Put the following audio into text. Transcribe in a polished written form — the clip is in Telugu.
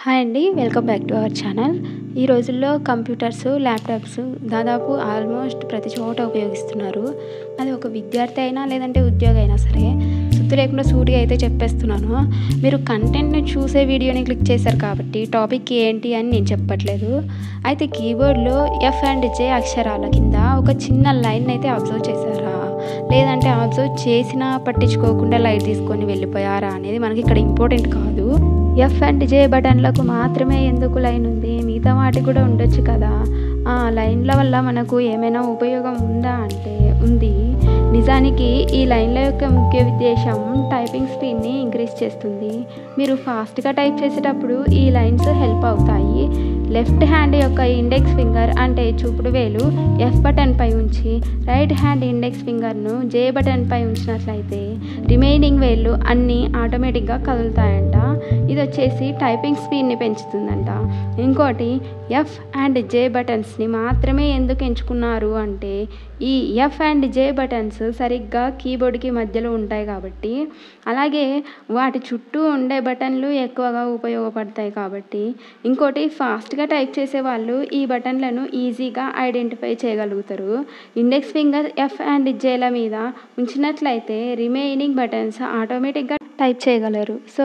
హాయ్ అండి. Welcome back to our channel. ఈ రోజుల్లో కంప్యూటర్స్, ల్యాప్‌టాప్స్ దాదాపు ఆల్మోస్ట్ ప్రతి చోట ఉపయోగిస్తున్నారు. అది ఒక విద్యార్థి అయినా లేదంటే ఉద్యోగి అయినా సరే, సుత్తి లేకుండా సూటిగా అయితే చెప్పేస్తున్నాను. మీరు కంటెంట్‌ని చూసే వీడియోని క్లిక్ చేశారు కాబట్టి టాపిక్ ఏంటి అని నేను చెప్పట్లేదు. అయితే కీబోర్డ్‌లో ఎఫ్ అండ్ జే అక్షరాల కింద ఒక చిన్న లైన్ అయితే అబ్జర్వ్ చేశారా? లేదంటే అబ్జర్వ్ చేసినా పట్టించుకోకుండా లైట్ తీసుకొని వెళ్ళిపోయారా అనేది మనకి ఇక్కడ ఇంపార్టెంట్ కాదు. ఎఫ్ అండ్ జే బటన్లకు మాత్రమే ఎందుకు లైన్ ఉంది? మిగతా వాటికి కూడా ఉండొచ్చు కదా. ఆ లైన్ల వల్ల మనకు ఏమైనా ఉపయోగం ఉందా అంటే ఉంది. నిజానికి ఈ లైన్ల యొక్క ముఖ్య ఉద్దేశం టైపింగ్ స్పీడ్ని ఇంక్రీజ్ చేస్తుంది. మీరు ఫాస్ట్గా టైప్ చేసేటప్పుడు ఈ లైన్స్ హెల్ప్ అవుతాయి. లెఫ్ట్ హ్యాండ్ యొక్క ఇండెక్స్ ఫింగర్ అంటే చూపుడు వేలు ఎఫ్ బటన్పై ఉంచి రైట్ హ్యాండ్ ఇండెక్స్ ఫింగర్ను జే బటన్పై ఉంచినట్లయితే రిమైనింగ్ వేళ్ళు అన్నీ ఆటోమేటిక్గా కదులుతాయంట. ఇది వచ్చేసి టైపింగ్ స్పీడ్ని పెంచుతుందంట. ఇంకోటి ఎఫ్ అండ్ జే బటన్స్ని మాత్రమే ఎందుకు ఎంచుకున్నారు అంటే ఈ ఎఫ్ అండ్ జే బటన్స్ సరిగ్గా కీబోర్డ్కి మధ్యలో ఉంటాయి కాబట్టి, అలాగే వాటి చుట్టూ ఉండే బటన్లు ఎక్కువగా ఉపయోగపడతాయి కాబట్టి, ఇంకోటి ఫాస్ట్గా టైప్ చేసే వాళ్ళు ఈ బటన్లను ఈజీగా ఐడెంటిఫై చేయగలుగుతారు. ఇండెక్స్ ఫింగర్ ఎఫ్ అండ్ జేల మీద ఉంచినట్లయితే రిమైనింగ్ బటన్స్ ఆటోమేటిక్గా టైప్ చేయగలరు. సో